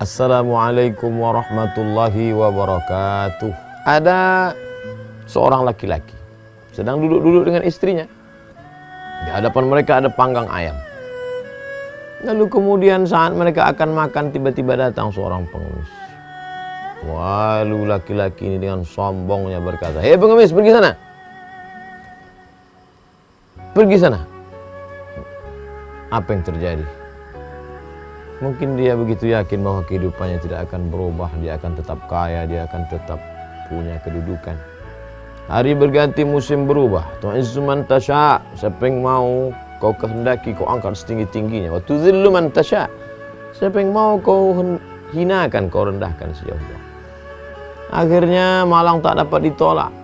Assalamualaikum warahmatullahi wabarakatuh. Ada seorang laki-laki sedang duduk-duduk dengan istrinya. Di hadapan mereka ada panggang ayam. Lalu kemudian saat mereka akan makan, tiba-tiba datang seorang pengemis. Lalu laki-laki ini dengan sombongnya berkata, "Hei pengemis, pergi sana. Pergi sana." Apa yang terjadi? Mungkin dia begitu yakin bahwa kehidupannya tidak akan berubah, dia akan tetap kaya, dia akan tetap punya kedudukan. Hari berganti, musim berubah. Tu'izzu man tasha', siapa yang mau kau kehendaki kau angkat setinggi-tingginya. Wa tuzillu man tasha', siapa yang mau kau hinakan, kau rendahkan sejauh-jauh. Akhirnya malang tak dapat ditolak,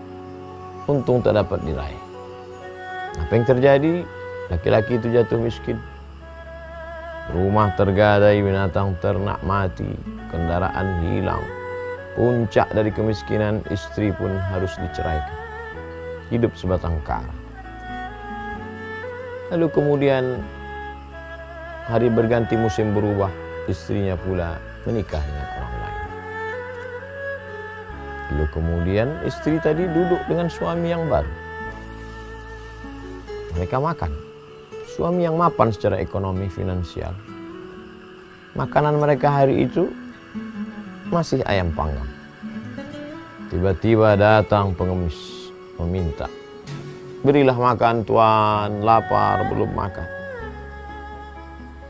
untung tak dapat diraih. Apa yang terjadi? Laki-laki itu jatuh miskin. Rumah tergadai, binatang ternak mati, kendaraan hilang. Puncak dari kemiskinan, istri pun harus diceraikan. Hidup sebatang kara. Lalu kemudian hari berganti, musim berubah, istrinya pula menikah dengan orang lain. Lalu kemudian istri tadi duduk dengan suami yang baru. Mereka makan. Suami yang mapan secara ekonomi finansial. Makanan mereka hari itu masih ayam panggang. Tiba-tiba datang pengemis meminta, "Berilah makan tuan, lapar belum makan."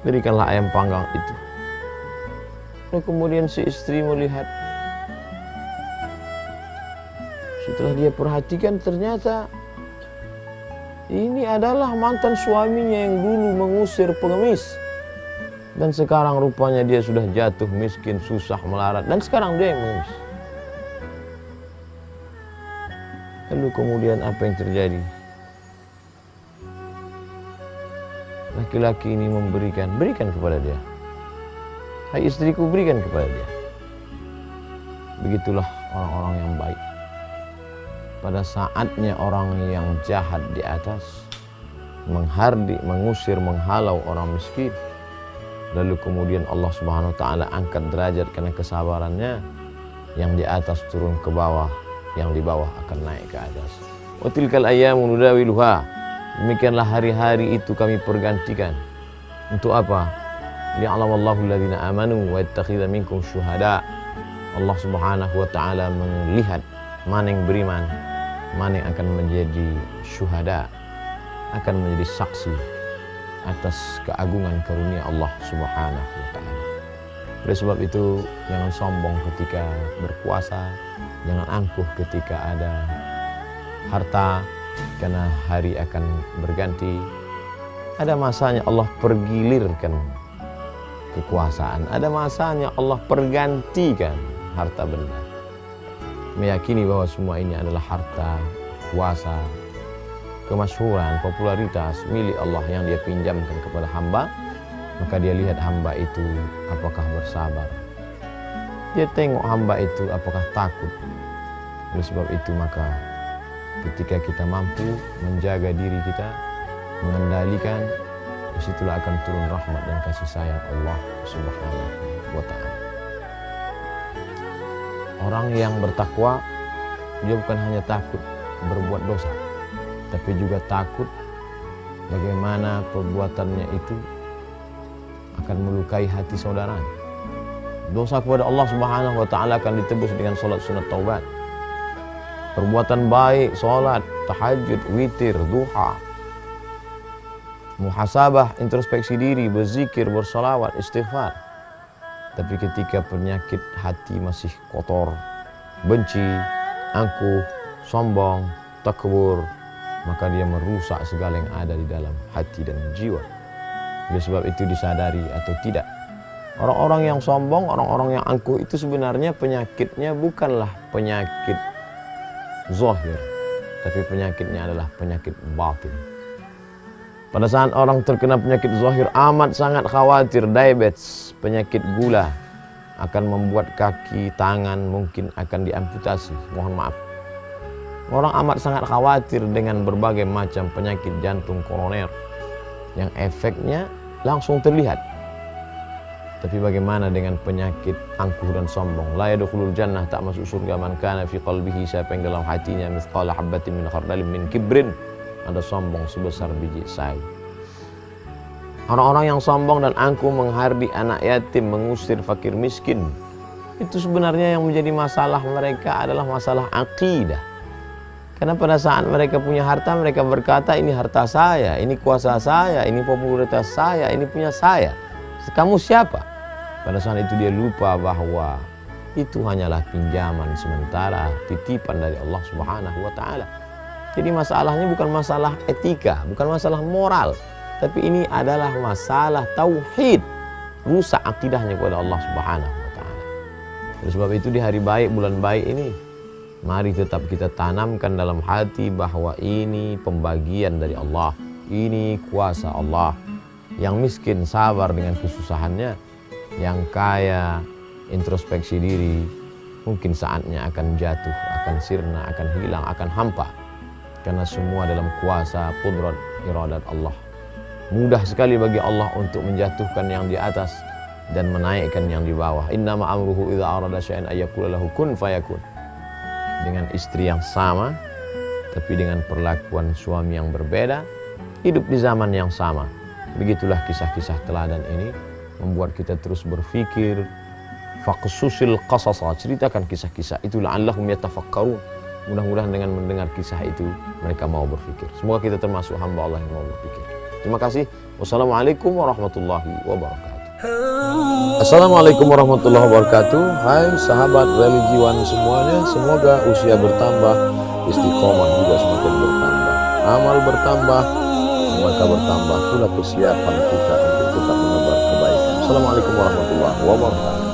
Berikanlah ayam panggang itu. Lalu kemudian si istri melihat. Setelah dia perhatikan, ternyata ini adalah mantan suaminya yang dulu mengusir pengemis. Dan sekarang rupanya dia sudah jatuh miskin, susah melarat. Dan sekarang dia yang mengemis. Lalu kemudian apa yang terjadi? Laki-laki ini berikan kepada dia. "Hai istriku, berikan kepada dia." Begitulah orang-orang yang baik. Pada saatnya orang yang jahat di atas menghardik, mengusir, menghalau orang miskin, lalu kemudian Allah Subhanahu wa taala angkat derajat karena kesabarannya, yang di atas turun ke bawah, yang di bawah akan naik ke atas. Wa tilkal ayyamu nudawiluha. Demikianlah hari-hari itu kami pergantikan. Untuk apa? Liya'lamallahu alladhina amanu wa yattakhidha minkum syuhada. Allah Subhanahu wa taala melihat mana yang beriman, mana yang akan menjadi syuhada, akan menjadi saksi atas keagungan karunia Allah Subhanahu wa ta'ala. Oleh sebab itu, jangan sombong ketika berpuasa, jangan angkuh ketika ada harta, karena hari akan berganti. Ada masanya Allah pergilirkan kekuasaan, ada masanya Allah pergantikan harta benda. Meyakini bahwa semua ini adalah harta, kuasa, kemasyhuran, popularitas milik Allah yang dia pinjamkan kepada hamba, maka dia lihat hamba itu apakah bersabar. Dia tengok hamba itu apakah takut. Oleh sebab itu maka ketika kita mampu menjaga diri kita, mengendalikan, disitulah akan turun rahmat dan kasih sayang Allah Subhanahu wa ta'ala. Orang yang bertakwa, dia bukan hanya takut berbuat dosa, tapi juga takut bagaimana perbuatannya itu akan melukai hati saudaranya. Dosa kepada Allah Subhanahu wa ta'ala akan ditebus dengan salat sunat taubat. Perbuatan baik, salat, tahajud, witir, duha, muhasabah, introspeksi diri, berzikir, bersalawat, istighfar. Tapi ketika penyakit hati masih kotor, benci, angkuh, sombong, takbur, maka dia merusak segala yang ada di dalam hati dan jiwa. Oleh sebab itu disadari atau tidak, orang-orang yang sombong, orang-orang yang angkuh itu sebenarnya penyakitnya bukanlah penyakit zahir, tapi penyakitnya adalah penyakit batin. Pada saat orang terkena penyakit zahir, amat sangat khawatir diabetes, penyakit gula, akan membuat kaki, tangan mungkin akan diamputasi, mohon maaf. Orang amat sangat khawatir dengan berbagai macam penyakit jantung koroner yang efeknya langsung terlihat. Tapi bagaimana dengan penyakit angkuh dan sombong? La yadkhulul jannah, tak masuk surga man kana fi qalbihi, siapa yang dalam hatinya mithqala habatin min khardalin min kibrin, ada sombong sebesar biji sai. Orang-orang yang sombong dan angkuh menghardi anak yatim, mengusir fakir miskin, itu sebenarnya yang menjadi masalah mereka adalah masalah akidah. Karena pada saat mereka punya harta, mereka berkata ini harta saya, ini kuasa saya, ini popularitas saya, ini punya saya. Kamu siapa? Pada saat itu dia lupa bahwa itu hanyalah pinjaman sementara, titipan dari Allah Subhanahu wa Ta'ala. Jadi masalahnya bukan masalah etika, bukan masalah moral, tapi ini adalah masalah tauhid, rusak akidahnya kepada Allah Subhanahu wa Ta'ala. Oleh sebab itu di hari baik, bulan baik ini, mari tetap kita tanamkan dalam hati bahwa ini pembagian dari Allah, ini kuasa Allah. Yang miskin sabar dengan kesusahannya, yang kaya introspeksi diri, mungkin saatnya akan jatuh, akan sirna, akan hilang, akan hampa. Karena semua dalam kuasa qudrat iradat Allah. Mudah sekali bagi Allah untuk menjatuhkan yang di atas dan menaikkan yang di bawah. Innama amruhu idza arada syai'an ayyaqula lahu kun fayakun. Dengan istri yang sama, tapi dengan perlakuan suami yang berbeda, hidup di zaman yang sama. Begitulah kisah-kisah teladan ini membuat kita terus berpikir. Faqsusil qasasa, ceritakan kisah-kisah itu la'allahum yatafakkarun. Mudah-mudahan dengan mendengar kisah itu mereka mau berpikir. Semoga kita termasuk hamba Allah yang mau berpikir. Terima kasih. Wassalamualaikum warahmatullahi wabarakatuh. Assalamualaikum warahmatullahi wabarakatuh. Hai sahabat religiwan semuanya, semoga usia bertambah, istiqomah juga semakin bertambah, amal bertambah, maka bertambah pula kesiapan kita untuk tetap menebar kebaikan. Assalamualaikum warahmatullahi wabarakatuh.